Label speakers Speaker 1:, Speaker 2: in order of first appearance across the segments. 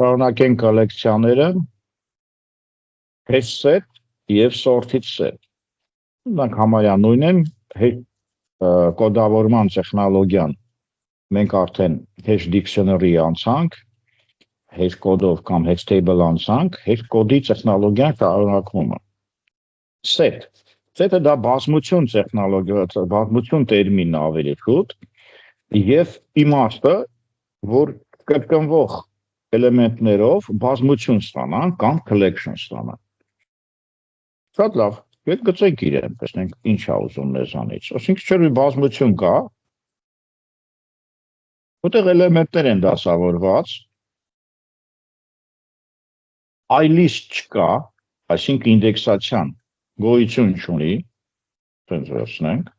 Speaker 1: Շարունակենք կոլեկցիաները, hash set և sorted set։ Նրանք համարյա նույն են, կոդավորման տեխնոլոգիան մենք արդեն hash dictionary անցանք, hash կոդով կամ hash table անցանք, hash կոդի տեխնոլոգիան շարունակվում է։ Set-ը դա բազմություն տեխնոլոգիա, բազմություն տերմինն ավելի շուտ և իմաստը, որ կրկնվող էլեմենտներով բազմություն ստանան կամ collection ստանան։ Շատ լավ, հետ գծենք իրեն, տեսնենք ինչ է ուզում մեզանից։ Ասենք չէ՞ մի բազմություն կա, որտեղ էլեմենտներ են դասավորված, i-list չկա, այսինքն ինդեքսացիան գոյություն չունի, տենց վերցնենք,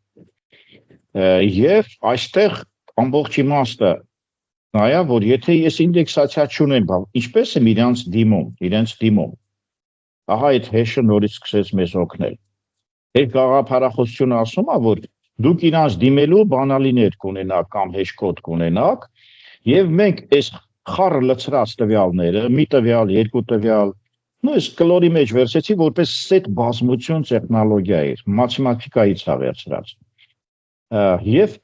Speaker 1: և այստեղ ամբողջ իմաստը նայա, որ եթե ես ինդեքսացիա չունեմ, ինչպես եմ իրենց դիմում, ահա այդ hash-ը նորից սկսեց մեզ օգնել։ Այդ գաղափարախոսությունը ասում է, որ դուք իրանց դիմելու բանալիներ կունենաք կամ hash կոդ կունենաք, և մենք այս խառը լցրած տվյալները, մի տվյալ, երկու տվյալ, այս կլորի մեջ վերցեցի, որպես set բազմություն տեխնոլոգիա էր, մաթեմատիկայից է վերցրած։ Եվ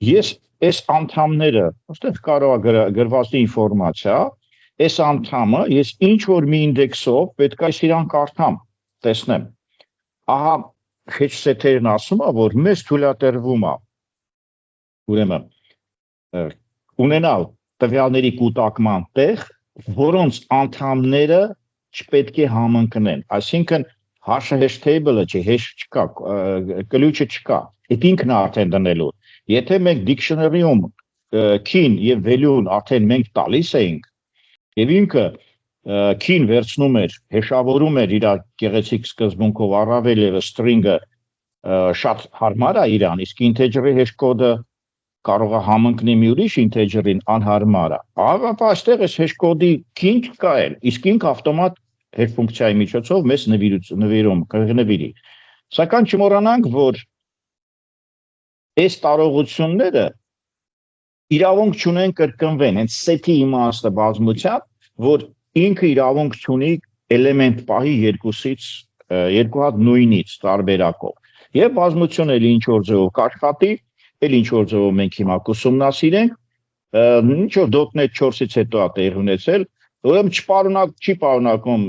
Speaker 1: ես այս անդամները, այստեղ կարող է գրված ինֆորմացիա, այս անդամը ես ինչ-որ մի ինդեքսով պետք է իրան կարդամ, տեսնեմ։ Ահա hash set-երն ասում է, որ մեզ թույլատրվում է, ուրեմն, ունենալ տվյալների կուտակման տեղ, որոնց անդամները չպետք է համընկնեն, այսինքն hash table-ը չի, hash չկա, կլյուչը չկա, այդ ինքն է արդեն դնելու։ Եթե մենք dictionary-ում key-ն և value-ն արդեն մենք տալիս էինք, և ինքը key-ն վերցնում էր, հեշավորում էր իր գեղեցիկ սկզբունքով, առավել ևս string-ը շատ հարմար է իրան, իսկ integer-ի hash կոդը կարող է համընկնի մի ուրիշ integer-ին անհարմար է։ Ապա այստեղ այս hash կոդի key-ն չկա էլ, իսկ ինքը ավտոմատ hash ֆունկցիայի միջոցով մեզ նվիրում, կնվիրի։ Սակայն չմոռանանք, որ այս տարողությունները իրավունք չունեն կրկնվեն, հենց set-ի իմաստը բազմության, որ ինքը իրավունք չունի էլեմենտ պահի երկու հատ նույնից տարբերակով։ Եվ բազմությունը էլ ինչ-որ ձևով կաշխատի, էլ ինչ-որ ձևով մենք հիմա կուսումնասիրենք, ինչ-որ .NET 4-ից հետո է տեղի ունեցել, ուրեմն չի պարունակում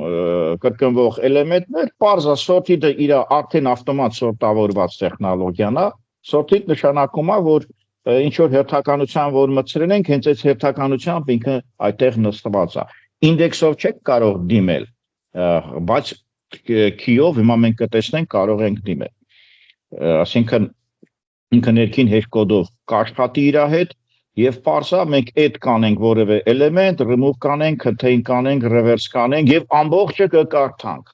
Speaker 1: կրկնվող էլեմենտներ, պարզ է sorted-ը իր արդեն ավտոմատ սորտավորված տեխնոլոգիան է, sorted նշանակում է, որ ինչ-որ հերթականության, որ մտցրել ենք, հենց այդ հերթականությամբ ինքը այդտեղ նստված է։ Ինդեքսով չեք կարող դիմել, բայց key-ով հիմա մենք կտեսնենք կարող ենք դիմել։ Այսինքն ինքը ներքին hash կոդով կաշխատի իր հետ և պարզ է մենք add կանենք որևէ էլեմենտ, remove կանենք, contain կանենք, reverse կանենք և ամբողջը կկարդանք։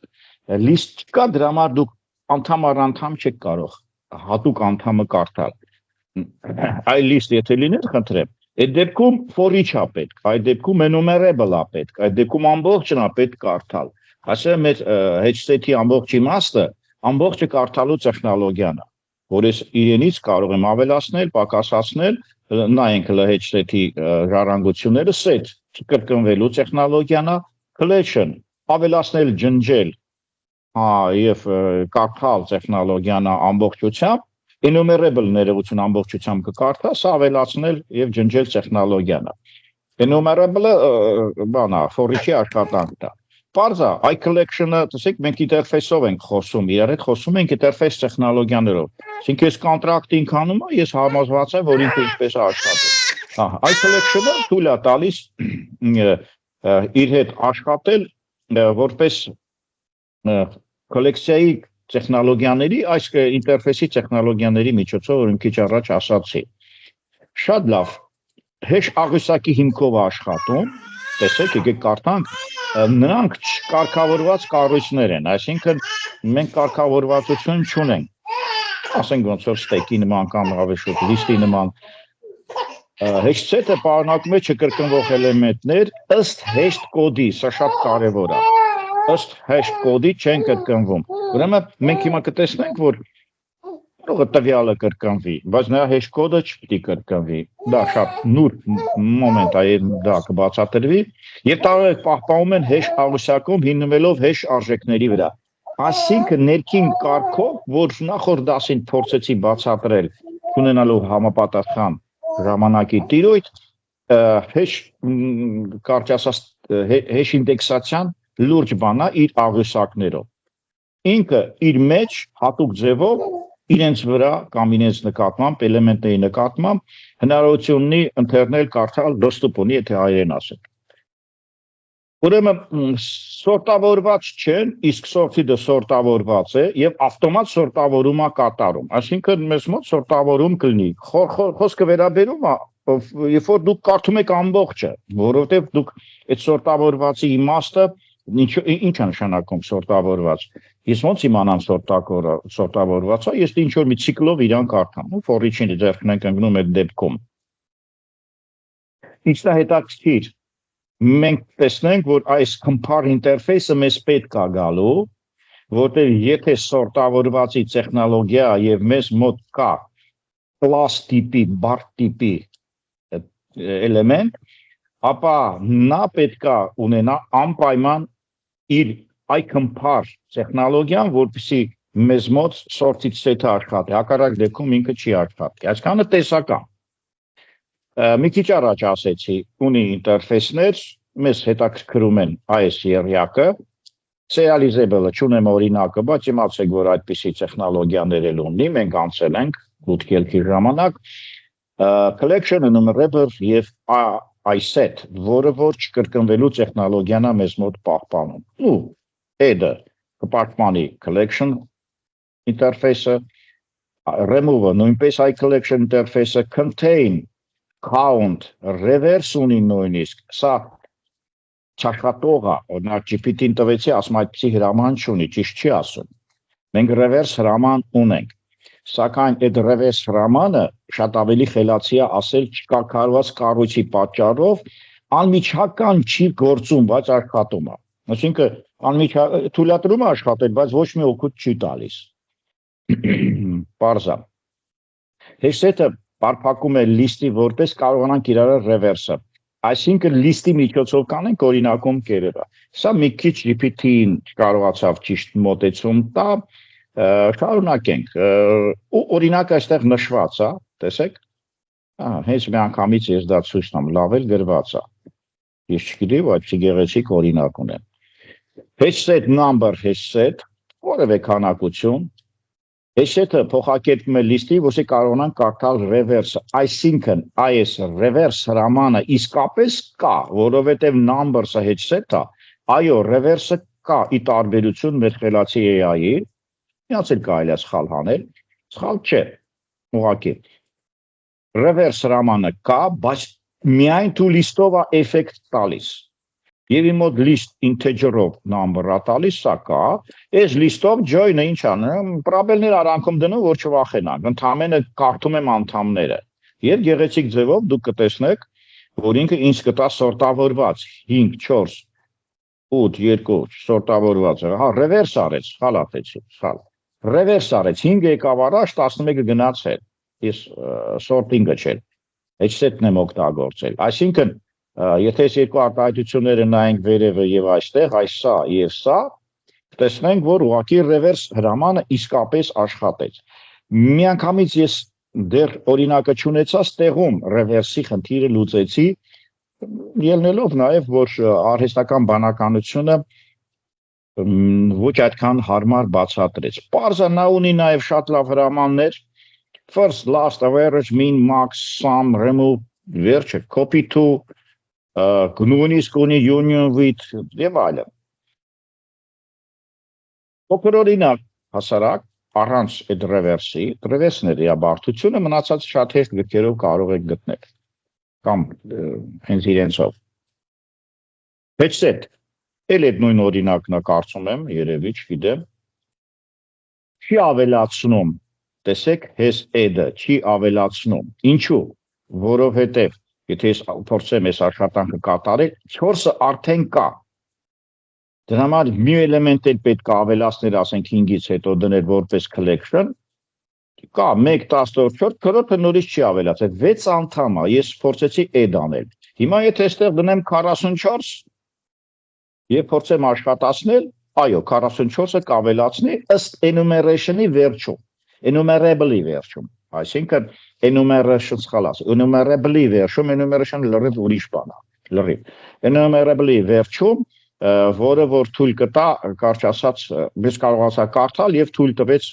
Speaker 1: List չկա, դրա համար դուք անդամ առ անդամ չեք կարող հատուկ անդամը կարդալ։ Այլ list եթե լիներ, խնդրեմ, այդ դեպքում for each է պետք, այդ դեպքում enumerable է պետք, այդ դեպքում ամբողջն է պետք կարդալ։ Այսինքն մեր hash set-ի ամբողջ իմաստը, ամբողջը կարդալու տեխնոլոգիան է, որ ես իրենից կարող եմ ավելացնել, պակասացնել, նայենք hash set-ի ժառանգությունները, set չկրկնվելու տեխնոլոգիան է, collection ավելացնել, ջնջել, և կարդալ տեխնոլոգիան է ամբողջությամբ, enumerable ներողություն ամբողջությամբ կկարդա, սա ավելացնել և ջնջել տեխնոլոգիան է։ Enumerable-ը բան է, for each-ի աշխատանքն է։ Պարզ է, iCollection-ը, տեսեք, մենք ինտերֆեյսով ենք խոսում, իրար հետ խոսում ենք ինտերֆեյս տեխնոլոգիաներով։ Այսինքն ես կոնտրակտ անում եմ, ես համոզված եմ, որ ինքը ինչպես է աշխատում։ iCollection-ը թույլ է տալիս իր հետ աշխատել որպես կոլեկցիայի տեխնոլոգիաների, այս ինտերֆեյսի տեխնոլոգիաների միջոցով, որ մի քիչ առաջ ասացի։ Շատ լավ, hash աղյուսակի հիմքով աշխատում, տեսեք, եկեք կարդանք, նրանք չկարգավորված կառույցներ են, այսինքն մենք կարգավորվածություն չունենք, ասենք ոնց որ stack-ի նման կամ ավելի շուտ list-ի նման։ Hash set-ը պարունակում է չկրկնվող էլեմենտներ ըստ hash կոդի, սա շատ կարևոր է, ըստ hash կոդի չեն կրկնվում։ Ուրեմն մենք հիմա կտեսնենք, որ Կարող է տվյալը կրկնվի, բայց նրա hash կոդը չպիտի կրկնվի։ Դա շատ նուրբ մոմենտ է, դա կբացատրվի, եւ կարող է պահպանում են hash աղյուսակում հիմնվելով hash արժեքների վրա։ Այսինքն ներքին կարգով, որ նախորդ դասին փորձեցի բացատրել, ունենալով համապատասխան ժամանակի տիրույթ, hash կարճ ասած hash ինդեքսացիան լուրջ բան է իր աղյուսակներով։ Ինքը իր մեջ հատուկ ձևով իրենց վրա կամ իրենց նկատմամբ, էլեմենտների նկատմամբ հնարավորություն ունի ընթերնել, կարդալ, դոստուպ ունի, եթե հայերեն ասենք։ Ուրեմն սորտավորված չեն, իսկ սորտիդը սորտավորված է եւ ավտոմատ սորտավորում է կատարում։ Այսինքն մեզ մոտ սորտավորում կլինի։ Խոսքը վերաբերում է, երբ որ դուք կարդում եք ամբողջը, որովհետեւ դուք այդ սորտավորվածի իմաստը ինչ է նշանակում սորտավորված։ Ես ոնց իմանամ սորտավորված է, ես ինչ որ մի ցիկլով իրան կարդամ, ու for-each-ին ձեռքն ենք ընկնում այդ դեպքում։ Ինչն է հետաքրքիր, մենք տեսնենք, որ այս compare interface-ը մեզ պետք է գալու, որտեղ եթե սորտավորվածի տեխնոլոգիա եւ մեզ մոտ կա class տիպի, bar տիպի էլեմենտ, ապա նա պետք է ունենա անպայման իր iCompare տեխնոլոգիան, որպեսզի մեզ մոտ sort-ից set-ը աշխատի, հակառակ դեպքում ինքը չի աշխատի։ Այսքանը տեսական։ Մի քիչ առաջ ասեցի, ունի ինտերֆեյսներ, մեզ հետաքրքրում են այս եռյակը, serializable-ը չունեմ օրինակը, բայց իմացեք, որ այդպիսի տեխնոլոգիաներ էլ ունի, մենք անցել ենք գուտկելքի ժամանակ, collection, enumerable եւ iSet, որը որ չկրկնվելու տեխնոլոգիան է մեզ մոտ պահպանում։ Ու add-ը կպահպանի collection interface-ը, remove-ը նույնպես iCollection interface-ը, contain, count, reverse ունի նույնիսկ, սա չաշխատող է, օրինակ GPT-ին տվեցի, ասում այդպիսի հրաման չունի, ճիշտ չի ասում։ Մենք reverse հրաման ունենք, սակայն այդ reverse հրամանը շատ ավելի խելացի է ասել չկարգավորված կառույցի պատճառով անմիջական չի գործում, բայց աշխատում է։ Այսինքն թույլատրում է աշխատել, բայց ոչ մի օգուտ չի տալիս։ Պարզա։ Հեշտը բարփակում է լիստի, որպես կարողանանք իրար reverse-ը։ Այսինքն լիստի միջոցով կանենք օրինակում կերերը։ Սա մի քիչ GPT-ին կարողացավ ճիշտ մոտեցում տա, շարունակենք։ Ու օրինակը այստեղ նշված է, տեսեք։ Հենց մի անգամից ես դա ցույց տամ, լավ էլ գրված է։ Ես չգիտեի, բայց գեղեցիկ օրինակ ունեմ։ Hashtag number hashtag, որևէ քանակություն, hashtag-ը փոխակերպում է լիստի, որսի կարողանանք կարդալ reverse-ը, այսինքն այս reverse հրամանը իսկապես կա, որովհետև numbers-ը hashtag-ը, այո, reverse-ը կա, ի տարբերություն մեր խելացի AI-ի, միացել կարելի է սխալ հանել, սխալ չէ, ուղղակի։ Reverse հրամանը կա, բայց միայն თუ լիստով է էֆեկտ տալիս։ Եվ իմ մոտ list integer-ով number-ը տալիս, սա կա, այս list-ով join-ը ինչ անում, պրոբելներ արանքում դնում, որ չվախենանք, ընդամենը կարդում եմ անդամները։ Եվ գեղեցիկ ձևով դուք կտեսնեք, որ ինքը ինձ կտա սորտավորված 5, 4, 8, 2 սորտավորված է, հա, reverse արեց, սխալ ատեցի, սխալ։ Reverse արեց, 5 եկավ առաջ, 11-ը գնացել, ես sorting-ը չէր, HSET-ն եմ օգտագործել, այսինքն, եթե այս երկու արտահայտությունները նայենք վերևը եւ այստեղ, այս սա եւ սա, տեսնենք, որ ուղղակի reverse հրամանը իսկապես աշխատեց։ Միանգամից ես դեռ օրինակը չունեցած տեղում reverse-ի խնդիրը լուծեցի, ելնելով նաեւ, որ արհեստական բանականությունը ոչ այդքան հարմար բացատրեց։ Պարզը նա ունի նաեւ շատ լավ հրամաններ, first, last, average, mean, max, sum, remove, վերջը, copy to, նույնիսկ ունի union with եւ այլն։ Փոքր օրինակ հասարակ առանց այդ reverse-ի, reverse-ն է բարդությունը, մնացած շատ հեշտ գրքերով կարող եք գտնել կամ հենց իրենցով։ Headset, էլ այդ նույն օրինակն է կարծում եմ, երևի չգիտեմ։ Չի ավելացնում, տեսեք, հես add-ը չի ավելացնում։ Ինչու՞, որովհետեւ եթե ես փորձեմ այս աշխատանքը կատարել, 4-ը արդեն կա։ Դրա համար մի էլեմենտ էլ պետք է ավելացնել, ասենք 5-ից հետո դնել որպես collection, Կա 1-10-4, քրոթը նորից չի ավելացել, 6 անդամ է, ես փորձեցի այդ անել։ Հիմա եթե այստեղ դնեմ 44 եւ փորձեմ աշխատացնել, այո, 44-ը կավելացնի ըստ enumeration-ի վերջում, enumerable-ի վերջում, այսինքն enumeration սխալած, enumerable-ի վերջում, enumeration լրիվ ուրիշ բան է, լրիվ։ Enumerable-ի վերջում, որը որ թույլ կտա, կարճ ասած, biz կարողացա կարդալ եւ թույլ տվեց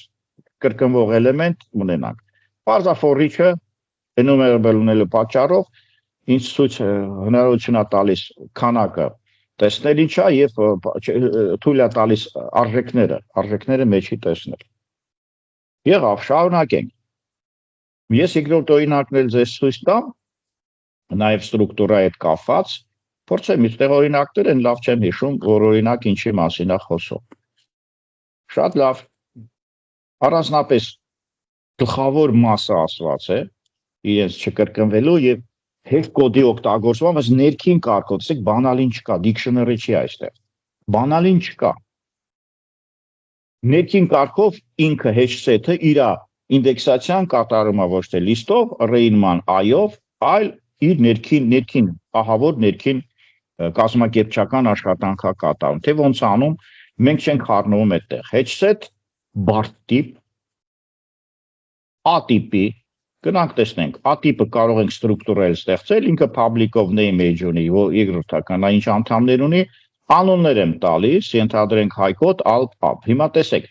Speaker 1: կրկնվող էլեմենտ ունենանք։ Բարձա for-each-ը enumerable ունելու պատճառով ինձ ցույց հնարավորություն է տալիս քանակը տեսնել ինչա եւ թույլ է տալիս արժեքները մեջի տեսնել։ Եղավ, շարունակենք։ Ես երկրորդ օրինակն էլ ձեզ ցույց տամ, նաեւ ստրուկտուրայի հետ կապված, փորձեմ այստեղ օրինակներ են, լավ չեմ հիշում, որ օրինակ ինչի մասին է խոսում։ Շատ լավ։ Առանձնապես գլխավոր մասը ասված է, իրենց չկրկնվելու եւ հետ կոդի օգտագործումը, բայց ներքին կարգով, ասեք բանալին չկա, dictionary չի այստեղ։ Բանալին չկա։ Ներքին կարգով ինքը hash set-ը իր ինդեքսացիան կատարում է ոչ թե list-ով, array-ման i-ով, այլ իր ներքին ահավոր ներքին կազմակերպչական աշխատանքա կատարում։ Թե ոնց անում, մենք չենք խառնվում այդտեղ։ Hash set բարդ տիպ A-տիպի գնանք տեսնենք, A-տիպը կարող ենք ստրուկտուրել ստեղծել, ինքը public-ով name age ունի, երկրորդական, ինչ անդամներ ունի, անուններ եմ տալիս, ենթադրենք հայկոտ, alt, pub։ Հիմա տեսեք,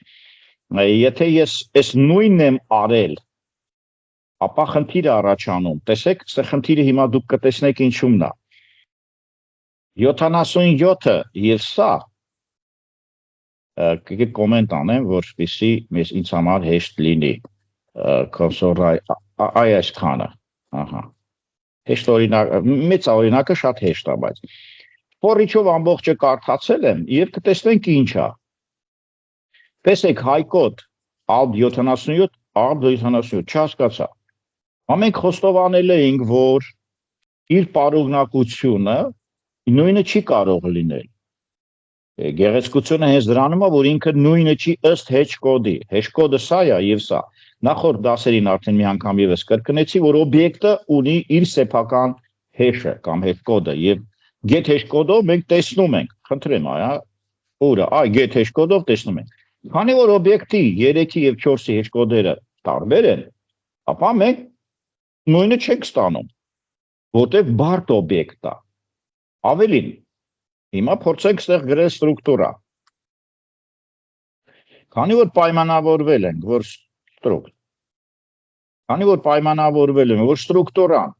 Speaker 1: եթե ես այս նույնն եմ արել, ապա խնդիր է առաջանում, տեսեք, սա խնդիրը հիմա դուք կտեսնեք ինչումն է։ 77-ը եւ սա, կոմենտ անեմ, որպեսզի ինձ համար հեշտ լինի, console այսքանը, ահա, հեշտ օրինակ, մեծ օրինակը շատ հեշտ է, բայց for-each-ով ամբողջը կարդացել եմ եւ կտեսնենք ինչ է։ Տեսեք հայկոտ alt 77, alt 77, չհասկացա։ Ամենք խոստովանել էինք, որ իր պարունակությունը նույնը չի կարող լինել։ Գեղեցկությունը հենց դրանում է, որ ինքը նույնը չի ըստ hash կոդի։ Hash կոդը սա է եւ սա։ Նախորդ դասերին արդեն մի անգամ եւս կրկնեցի, որ օբյեկտը ունի իր սեփական hash-ը կամ hash կոդը եւ get hash կոդով մենք տեսնում ենք, խնդրեմ, ուրա, get hash կոդով տեսնում ենք։ Քանի որ օբյեկտի 3-ի եւ 4-ի hash կոդերը տարբեր են, ապա մենք նույնը չենք ստանում, որտեղ բարդ օբյեկտ է։ Ավելին, հիմա փորձենք ստեղ գրել ստրուկտուրա։ Քանի որ պայմանավորվել ենք, որ ստրուկտուրան,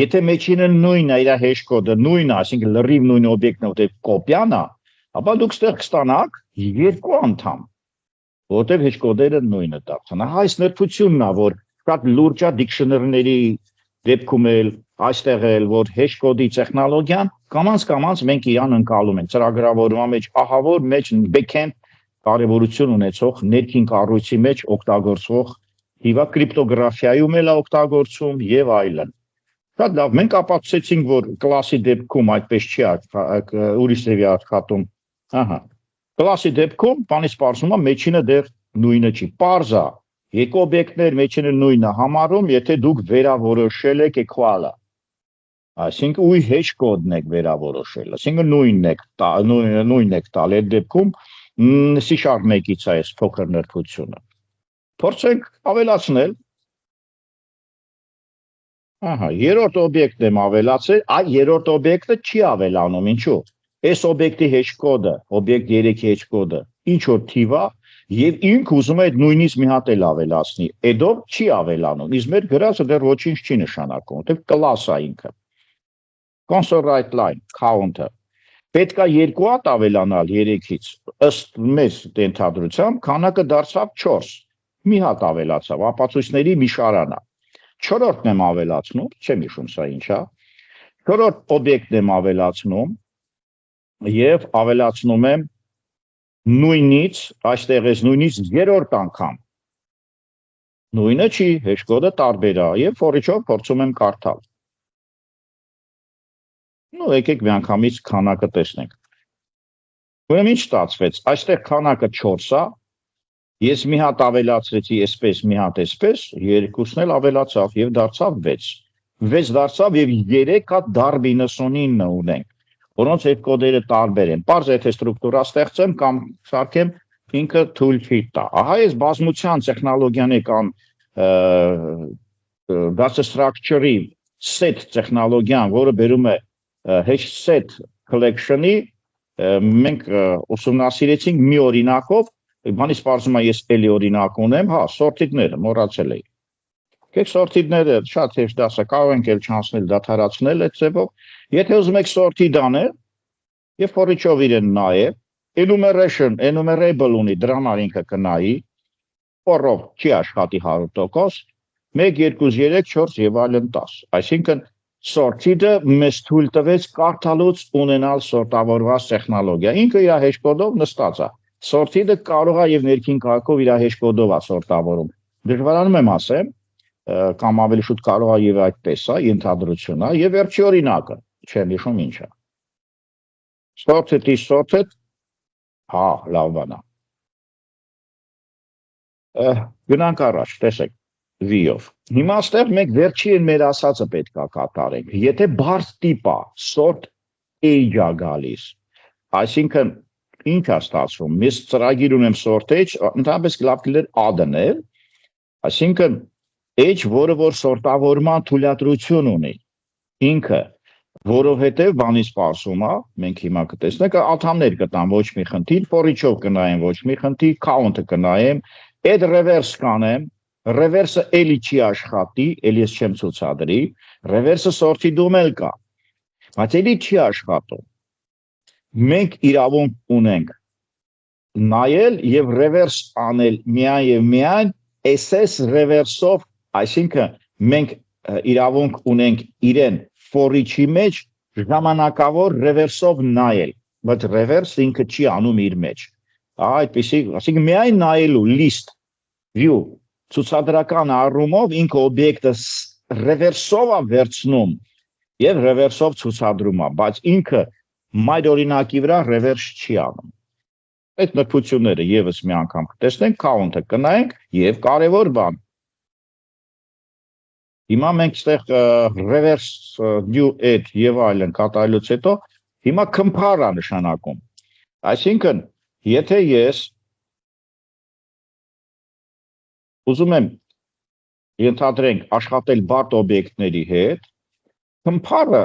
Speaker 1: եթե մեջինը նույնն է, իր hash կոդը նույնն է, այսինքն լրիվ նույն օբյեկտն է, որտեղ կոպիան է, ապա դուք ստեղ կստանաք երկու անդամ, որտեղ hash կոդերը նույնը դարձան։ Այս նրբությունն է, որ շատ լուրջ է դիքշներների դեպքում էլ, այստեղ էլ, որ hash կոդի տեխնոլոգիան կամաց մենք իրան ընկալում ենք, ծրագրավորման մեջ ահավոր մեջ backend կարևորություն ունեցող ներքին կառույցի մեջ օգտագործվող հիվա կրիպտոգրաֆիայում էլ օգտագործում եւ այլն։ Շատ լավ, մենք ապացուցեցինք, որ կլասի դեպքում այդպես չի ուրիշ ձևի աշխատում։ Ահա։ Կլասի դեպքում բանից պարզվում է մեջինը դեռ նույնը չի։ Պարզ է, երկու օբյեկտներ մեջինը նույնը համարում, եթե դուք վերավորոշել եք equal-ը։ Այսինքն ուի hash կոդն եք վերավորոշել, այսինքն նույնն եք տալ այդ դեպքում C# 1-ից է այս փոքր նրբությունը։ Փորձենք ավելացնել։ Ահա, երրորդ օբյեկտն եմ ավելացել, երրորդ օբյեկտը չի ավելանում, ինչու՞։ Այս օբյեկտի hash կոդը, օբյեկտ 3-ի hash կոդը, ինչ որ թիվ է, եւ ինքը ուզում է այդ նույնից մի հատ էլ ավելացնի։ Այդով չի ավելանում։ Իսկ մեր գրածը դեռ ոչինչ չի նշանակում, որտեղ կլաս է ինքը։ Console write line count-ը պետք է երկու հատ ավելանալ 3-ից, ըստ մեզ ենթադրությամբ, քանակը դարձավ 4, մի հատ ավելացավ, ապացույցների մի շարան է։ Չորրորդն եմ ավելացնում, չեմ հիշում սա ինչ է, չորրորդ օբյեկտն եմ ավելացնում եւ ավելացնում եմ նույնից, այստեղ էս նույնից երրորդ անգամ։ Նույնը չի, hash կոդը տարբեր է եւ for-each-ով փորձում եմ կարդալ։ Ну, եկեք մի անգամից քանակը տեսնենք։ Ուրեմն ինչ ստացվեց, այստեղ քանակը 4 է, Ես մի հատ ավելացրեցի այսպես, մի հատ այսպես, երկուսն էլ ավելացավ եւ դարձավ 6։ 6 դարձավ եւ 3 հատ դարբ 99 ունենք, որոնց այդ կոդերը տարբեր են։ Պարզ եթե ստրուկտուրա ստեղծեմ կամ սարքեմ, ինքը թույլ չի տա։ Ահա այս բազմության տեխնոլոգիաների կամ data structure-ի set տեխնոլոգիան, որը բերում է hash set collection-ի, մենք ուսումնասիրեցինք մի օրինակով, բանից պարզում է ես էլի օրինակ ունեմ, հա, sorted-ները, մոռացել էի։ Եկեք sorted-ները շատ հեշտ դասը կարող ենք էլ չանցնել, դադարացնել այդ ձևով։ Եթե ուզում եք sorted անել, եւ for-ով իրեն նայեք, enumeration, enumerable ունի, դրան ինքը կնայի, for-ով չի աշխատի 100%, 1, 2, 3, 4 եւ այլն 10։ Այսինքն sorted-ը մեզ թույլ տվեց կարդալուց ունենալ սորտավորված տեխնոլոգիա։ Ինքը իր hash կոդով նստած է։ Sorted-ը կարող է եւ ներքին կարգով իր hash կոդով է սորտավորում։ Դժվարանում եմ ասեմ, կամ ավելի շուտ կարող է եւ այդպես է, ենթադրություն է, եւ վերջի օրինակը, չեմ հիշում ինչ է։ Sorted is sorted, հա, լավ բան է։ Գնանք առաջ, տեսեք, V-ով։ Հիմա ստեղ մենք վերջին մեր ասածը պետք է կատարենք։ Եթե բարդ տիպ է, sort age է գալիս, այսինքն ինչ է ստացվում։ Ես ծրագիր ունեմ sort age, ընդհանրապես լավ կլեր add-նել, այսինքն age, որը որ սորտավորման թույլատրություն ունի, ինքը, որովհետև բանից սպասում է, մենք հիմա կտեսնենք, ատամներ կտամ, ոչ մի խնդիր, for-ով կնայեմ, ոչ մի խնդիր, count-ը կնայեմ, այդ reverse կանեմ, reverse-ը էլի չի աշխատի, էլի ես չեմ ցուցադրի, reverse-ը sorted-ում էլ կա, բայց էլի չի աշխատում։ Մենք իրավունք ունենք նայել եւ reverse անել միայն եւ միայն SS reverse-ով, այսինքն մենք իրավունք ունենք իրեն for-ի մեջ ժամանակավոր reverse-ով նայել, բայց reverse ինքը չի անում իր մեջ։ Այդպեսի, այսինքն միայն նայելու list view ցուցադրական առումով ինքը օբյեկտը reverse-ով է վերցնում եւ reverse-ով ցուցադրում է, բայց ինքը մայր օրինակի վրա reverse չի անում։ Այդ նկատությունները եւս մի անգամ կտեսնենք, count-ը կնայենք եւ կարեւոր բան։ Հիմա մենք ստեղ reverse new add եւ այլն կատարելուց հետո հիմա compare-ը նշանակում։ Այսինքն, եթե ես ուզում եմ ենթադրենք աշխատել բարդ օբյեկտների հետ, compare-ը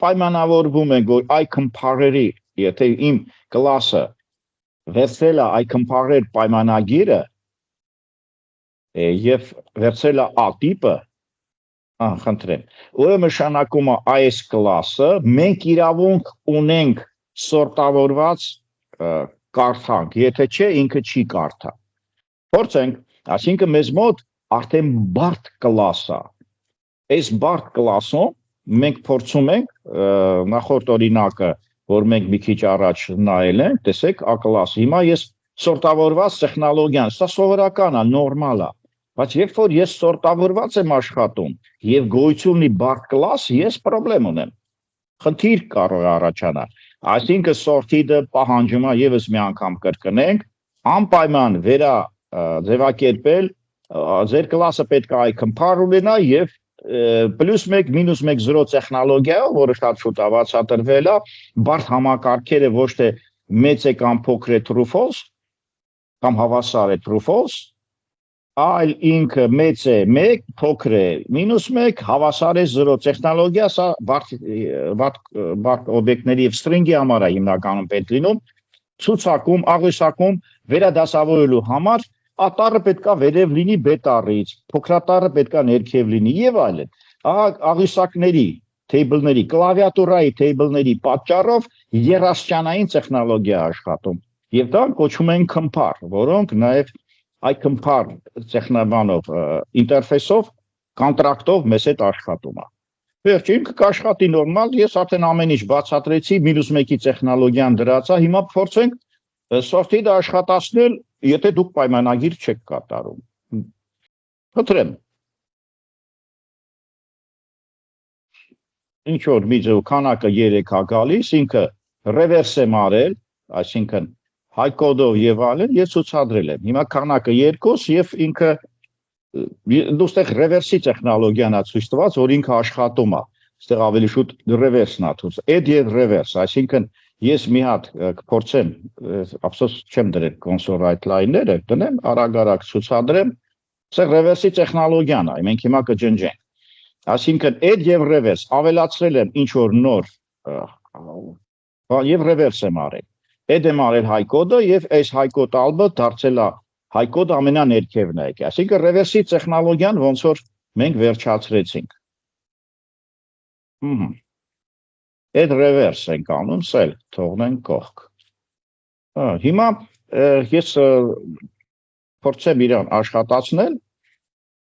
Speaker 1: պայմանավորվում է, որ այ compare-երի, եթե իմ կլասը վերցրել է այ compare պայմանագիրը եւ վերցրել է A տիպը, խնդրեմ, որը նշանակում է այս կլասը, մենք իրավունք ունենք սորտավորված կարդանք, եթե չէ, ինքը չի կարդա։ Փորձենք, այսինքն մեզ մոտ արդեն բարդ կլաս է։ Այս բարդ կլասում մենք փորձում ենք նախորդ օրինակը, որ մենք մի քիչ առաջ նայել ենք, տեսեք, A կլաս։ Հիմա ես սորտավորված տեխնոլոգիան, սա սովորական է, նորմալ է։ Բայց երբ որ ես սորտավորված եմ աշխատում եւ գոյություն ունի բարդ կլաս, ես խնդրեմ ունեմ։ Խնդիր կարող է առաջանալ։ Այսինքն sorted-ը պահանջում է եւս մի անգամ կրկնենք, անպայման վերա ձևակերպել, ձեր կլասը պետք է այ compare ունենա եւ +1 -1 0 տեխնոլոգիայով, որը շատ շուտ բացատրվել է, բարդ համակարգերը ոչ թե մեծ է կամ փոքր է true false, կամ հավասար է true false, այլ ինքը մեծ է 1, փոքր է -1, հավասար է 0 տեխնոլոգիա, սա բարդ օբյեկտների եւ string-ի համար է հիմնականում պետք լինում, ցուցակում, աղյուսակում վերադասավորելու համար ատառը պետքա վերև լինի բետառից, փոքրատառը պետքա ներքև լինի եւ այլն։ Աղյուսակների, table-ների, կլավիատուրայի table-ների պատճառով երաշտյանային տեխնոլոգիա աշխատում։ Եվ դա կոչվում են compare, որոնք նաեւ այ compare տեխնաբանով ինտերֆեյսով կոնտրակտով մեզ հետ աշխատում է։ Վերջին կաշխատի նորմալ, ես արդեն ամեն ինչ բացատրեցի, -1-ի տեխնոլոգիան դրած է, հիմա փորձենք sorted-ը աշխատացնել, եթե դուք պայմանագիր չեք կատարում։ Խնդրեմ։ Ինչ որ մի ձև քանակը 3 է գալիս, ինքը reverse է մարել, այսինքն հայկոդով եւ այլն ես ցուցադրել եմ։ Հիմա քանակը 2 եւ ինքը դուստեղ ռևերսի տեխնոլոգիան է ցույց տված, որ ինքը աշխատում է։ Այստեղ ավելի շուտ ռևերսն է ցույց։ Add եւ reverse, այսինքն ես մի հատ կփորձեմ, ափսոս չեմ դրել console write line-ները, դնեմ արագ-արագ ցուցադրեմ, այստեղ ռևերսի տեխնոլոգիան է, մենք հիմա կջնջենք։ Այսինքն add եւ reverse ավելացրել եմ ինչ որ նոր եւ reverse եմ արել։ Add եմ արել հայկոդը եւ այս հայկոդ ալբը դարձել է հայկոդ ամենաներքևն է եկել։ Այսինքն ռևերսի տեխնոլոգիան ոնց որ մենք վերջացրեցինք։ Add reverse ենք անում, սել թողնենք կողք։ Հիմա ես փորձեմ իրան աշխատացնել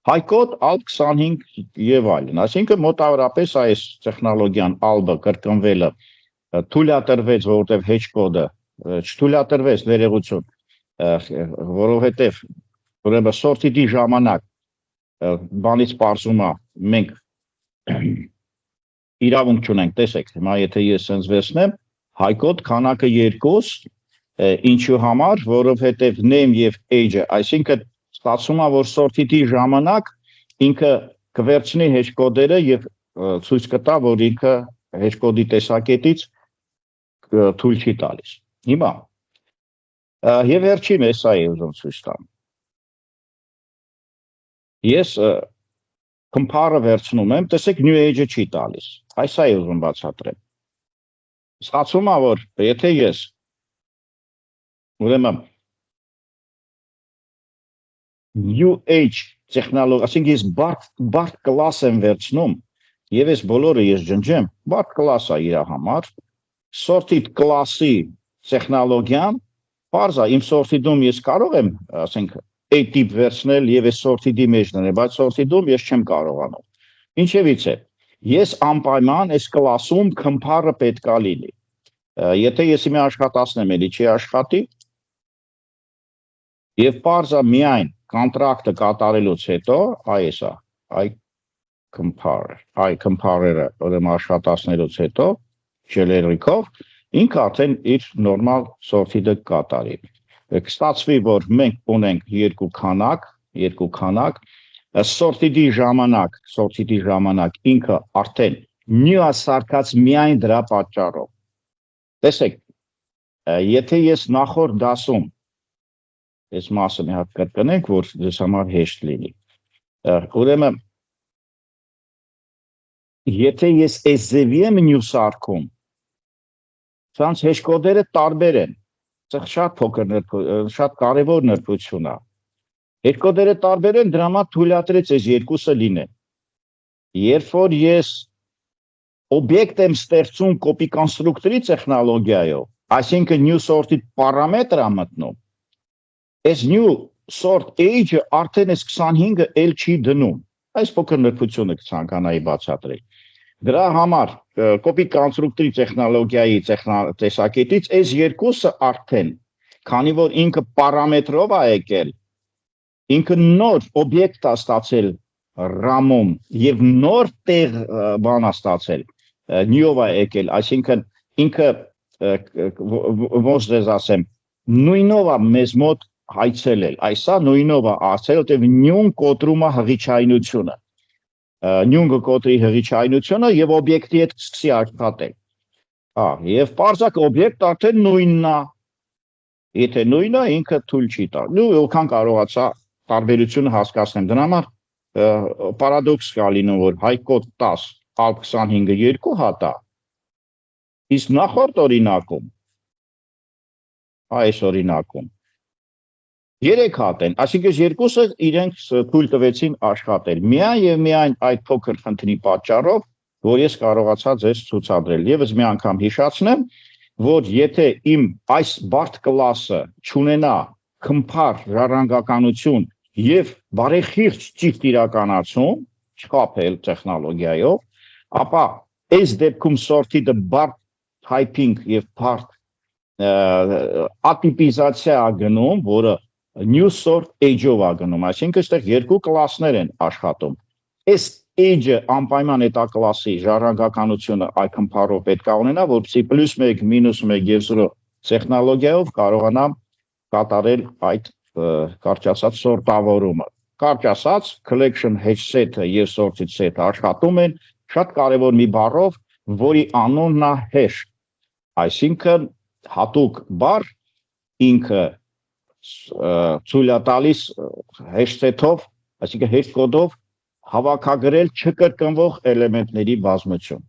Speaker 1: հայկոդ ալբ 25 եւ այլն, այսինքն մոտավորապես այս տեխնոլոգիան ալբը կրկնվելը թույլատրվեց, որովհետեւ hedge կոդը չթույլատրվեց ներողություն, որովհետեւ ուրեմն սորտիդի ժամանակ բանից պարզում է մենք իրավունք չունենք, տեսեք, հիմա եթե ես sense վերցնեմ, հայկոդ քանակը 2, ինչու համար, որովհետեւ name եւ age-ը, այսինքն ստացվում է, որ սորտիդի ժամանակ ինքը կվերցնի hedge կոդերը եւ ցույց կտա, որ ինքը hedge կոդի տեսակետից թույլ չի տալիս։ Հիմա եւ վերջին էսա է ուզում ցույց տամ։ Ես compare-ը վերցնում եմ, տեսեք new age-ը չի տալիս։ Այսա է ուզում բացատրեմ։ Ստացվում է, որ եթե ես ուրեմն new age տեխնոլոգիա, այսինքն ես բարդ կլաս եմ վերցնում եւ այս բոլորը ես ջնջեմ, բարդ կլաս է իր համար, sorted class-ի տեխնոլոգիան, բարձա իմ sorted-ում ես կարող եմ, ասենք, a tip վերցնել եւ այս sorted-ի մեջ դնել, բայց sorted-ում ես չեմ կարողանում։ Ինչևից է, ես անպայման այս կլասում compare-ը պետք է լինի։ Եթե ես իմի աշխատացնեմ, էլի չի աշխատի, եւ բարձա միայն կոնտրակտը կատարելուց հետո, այս է, compare-ը, ուրեմն աշխատացնելուց հետո, generic-ով, ինքը արդեն իր նորմալ sorted-ը կատարի։ Կստացվի, որ մենք ունենք երկու քանակ, sorted-ի ժամանակ ինքը արդեն new ասարկած միայն դրա պատճառով։ Տեսեք, եթե ես նախորդ դասում այս մասը մի հատ կրկնենք, որ ձեզ համար հեշտ լինի։ Ուրեմն եթե ես այս ձևի եմ new սարքում, սրանց hedge կոդերը տարբեր են։ Սա շատ կարևոր նրբություն է։ Hedge կոդերը տարբեր են, դրա համար թույլատրեց այս երկուսը լինեն։ Երբ որ ես օբյեկտ եմ ստեղծում copy կոնստրուկտորի տեխնոլոգիայով, այսինքն new sorted պարամետր է մտնում, այս new sort age-ը արդեն այս 25-ը էլ չի դնում։ Այս փոքր նրբությունը կցանկանայի բացատրել։ Դրա համար copy կոնստրուկտորի տեխնոլոգիայի տեսակետից այս երկուսը արդեն, քանի որ ինքը պարամետրով է եկել, ինքը նոր օբյեկտ է ստացել RAM-ում եւ նոր տեղ բան է ստացել, new-ով է եկել, այսինքն ինքը ոնց դες ասեմ, նույնով է մեզ մոտ հայցելել, այսա նույնով է ասել, որտեղ նյուն կոտրում է հղիչայնությունը, նյուն կոտրի հղիչայնությունը եւ օբյեկտի հետ սկսի աշխատել։ Եվ պարզակ օբյեկտ արդեն նույնն է։ Եթե նույնն է, ինքը թույլ չի տա։ Որքան կարողացա տարբերությունը հասկացնեմ։ Դրա համար պարադոքս կա լինում, որ հայկոդ 10 ալբ 25-ը 2 հատ է։ Իսկ նախորդ օրինակում, այս օրինակում 3 հատ են, այսինքն երկուսը իրենք թույլ տվեցին աշխատել։ Միայն եւ միայն այդ փոքր խնդրի պատճառով, որ ես կարողացա ձեզ ցուցադրել։ Եվս մի անգամ հիշացնեմ, որ եթե իմ այս բարդ կլասը չունենա compare ժառանգականություն եւ բարեխիղճ ճիշտ իրականացում, չխաբել տեխնոլոգիայով, ապա այս դեպքում sorted-ը բարդ typing եւ բարդ ատիպիզացիա գնում, որը new sort age-ով է գնում, այսինքն այստեղ երկու կլասներ են աշխատում։ Այս age-ը անպայման էտա կլասի ժառանգականությունը այդ compare-ով պետք է ունենա, որպեսզի +1, -1 եւ 0 տեխնոլոգիայով կարողանամ կատարել այդ կարճ ասած սորտավորումը։ Կարճ ասած, collection hash set-ը եւ sorted set-ը աշխատում են շատ կարևոր մի բառով, որի անունն է hash, այսինքն հատուկ բառ ինքը ցույց է տալիս hash set-ով, այսինքն hash կոդով հավաքագրել չկրկնվող էլեմենտների բազմություն։